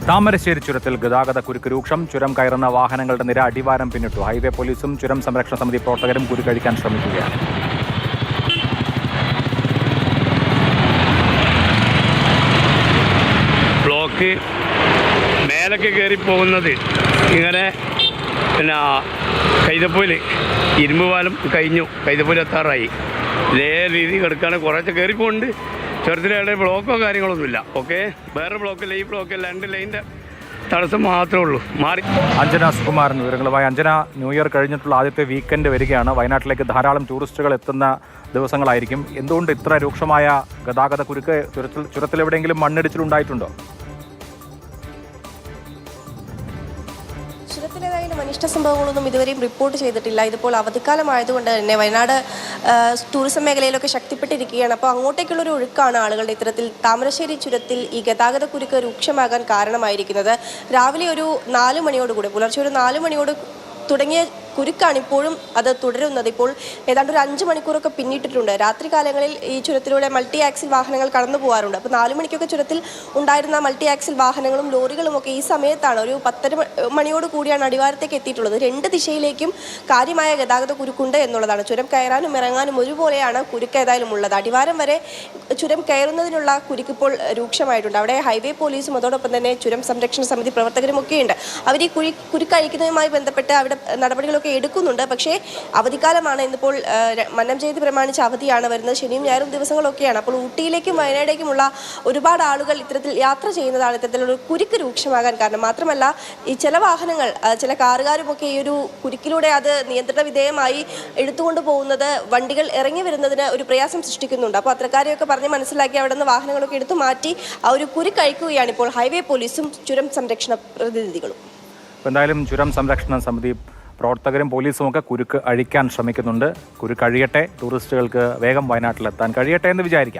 താമരശ്ശേരി ചുരത്തിൽ ഗതാഗത കുരുക്ക് രൂക്ഷം. ചുരം കയറുന്ന വാഹനങ്ങളുടെ നിര അടിവാരം പിന്നിട്ടു. ഹൈവേ പോലീസും ചുരം സംരക്ഷണ സമിതി പ്രവർത്തകരും കുരുക്കഴിക്കാൻ ശ്രമിക്കുകയാണ്. ബ്ലോക്ക് മേലൊക്കെ കയറിപ്പോകുന്നത് ഇങ്ങനെ കൈതപ്പോയിൽ ഇരുമ്പ് പാലം കഴിഞ്ഞു, കൈതപ്പോയിൽ എത്താറായി. ഇതേ രീതി കിടക്കുകയാണ്. കുറേശ്ശെ കയറിപ്പോണ്ട്. ചുരത്തിലെ ബ്ലോക്കോ കാര്യങ്ങളൊന്നുമില്ല. ഓക്കെ, വേറെ ബ്ലോക്കില്ല. ഈ ബ്ലോക്കില്ല, 2 ലൈൻ്റെ തടസ്സം മാത്രമേ ഉള്ളൂ. മാറി. അഞ്ജന സുകുമാരൻ വിവരങ്ങളുമായി. അഞ്ജന, ന്യൂ ഇയർ കഴിഞ്ഞിട്ടുള്ള ആദ്യത്തെ വീക്കെൻഡ് വരികയാണ്. വയനാട്ടിലേക്ക് ധാരാളം ടൂറിസ്റ്റുകൾ എത്തുന്ന ദിവസങ്ങളായിരിക്കും. എന്തുകൊണ്ട് ഇത്ര രൂക്ഷമായ ഗതാഗത കുരുക്ക്? ചുരത്തിലെവിടെയെങ്കിലും മണ്ണിടിച്ചിലുണ്ടായിട്ടുണ്ടോ? ചുരത്തിലേതായാലും അനിഷ്ട സംഭവങ്ങളൊന്നും ഇതുവരെയും റിപ്പോർട്ട് ചെയ്തിട്ടില്ല. ഇതിപ്പോൾ അവധിക്കാലമായതുകൊണ്ട് തന്നെ വയനാട് ടൂറിസം മേഖലയിലൊക്കെ ശക്തിപ്പെട്ടിരിക്കുകയാണ്. അപ്പോൾ അങ്ങോട്ടേക്കുള്ളൊരു ഒഴുക്കാണ് ആളുകളുടെ ഇത്തരത്തിൽ താമരശ്ശേരി ചുരത്തിൽ ഈ ഗതാഗത കുരുക്ക് രൂക്ഷമാകാൻ കാരണമായിരിക്കുന്നത്. രാവിലെ ഒരു 4 മണിയോടുകൂടി, പുലർച്ചെ ഒരു 4 മണിയോട് തുടങ്ങിയ കുരുക്കാണ് ഇപ്പോഴും അത് തുടരുന്നത്. ഇപ്പോൾ ഏതാണ്ട് ഒരു 5 മണിക്കൂറൊക്കെ പിന്നിട്ടിട്ടുണ്ട്. രാത്രി കാലങ്ങളിൽ ഈ ചുരത്തിലൂടെ മൾട്ടി ആക്സിൽ വാഹനങ്ങൾ കടന്നു പോകാറുണ്ട്. അപ്പോൾ 4 മണിക്കൊക്കെ ചുരത്തിൽ ഉണ്ടായിരുന്ന മൾട്ടി ആക്സിൽ വാഹനങ്ങളും ലോറികളും ഒക്കെ ഈ സമയത്താണ്, ഒരു 10 മണിയോട് കൂടിയാണ് അടിവാരത്തേക്ക് എത്തിയിട്ടുള്ളത്. 2 ദിശയിലേക്കും കാര്യമായ ഗതാഗത കുരുക്കുണ്ട് എന്നുള്ളതാണ്. ചുരം കയറാനും ഇറങ്ങാനും ഒരുപോലെയാണ് കുരുക്ക് ഏതായാലും ഉള്ളത്. അടിവാരം വരെ ചുരം കയറുന്നതിനുള്ള കുരുക്കിപ്പോൾ രൂക്ഷമായിട്ടുണ്ട്. അവിടെ ഹൈവേ പോലീസും അതോടൊപ്പം തന്നെ ചുരം സംരക്ഷണ സമിതി പ്രവർത്തകരും ഒക്കെയുണ്ട്. അവർ ഈ കുരുക്കഴിക്കുന്നതുമായി ബന്ധപ്പെട്ട് അവിടെ നടപടികളൊക്കെ എടുക്കുന്നുണ്ട്. പക്ഷേ അവധിക്കാലമാണ്. ഇന്നിപ്പോൾ മന്നം ജയന്തി പ്രമാണിച്ച് അവധിയാണ് വരുന്നത്. ശനിയും ഞായറും ദിവസങ്ങളൊക്കെയാണ്. അപ്പോൾ ഊട്ടിയിലേക്കും വയനാടേക്കുമുള്ള ഒരുപാട് ആളുകൾ ഇത്തരത്തിൽ യാത്ര ചെയ്യുന്നതാണ് ഇത്തരത്തിലൊരു കുരുക്ക് രൂക്ഷമാകാൻ കാരണം. മാത്രമല്ല, ഈ ചില വാഹനങ്ങൾ, ചില കാറുകാരുമൊക്കെ ഈ ഒരു കുരുക്കിലൂടെ അത് നിയന്ത്രണ വിധേയമായി എടുത്തുകൊണ്ട് പോകുന്നത് വണ്ടികൾ ഇറങ്ങി വരുന്നതിന് ഒരു പ്രയാസം സൃഷ്ടിക്കുന്നുണ്ട്. അപ്പോൾ അത്തരക്കാരെയൊക്കെ പറഞ്ഞ് മനസ്സിലാക്കി അവിടെ നിന്ന് വാഹനങ്ങളൊക്കെ എടുത്തു മാറ്റി ആ ഒരു കുരുക്കഴിക്കുകയാണ് ഇപ്പോൾ ഹൈവേ പോലീസും ചുരം സംരക്ഷണ പ്രതിനിധികളും. എന്തായാലും ചുരം സംരക്ഷണ സമിതി പ്രവർത്തകരും പോലീസും ഒക്കെ കുരുക്ക് അഴിക്കാൻ ശ്രമിക്കുന്നുണ്ട്. കുരുക്ക് അഴിയട്ടെ, ടൂറിസ്റ്റുകൾക്ക് വേഗം വയനാട്ടിലെത്താൻ കഴിയട്ടെ എന്ന് വിചാരിക്കാം.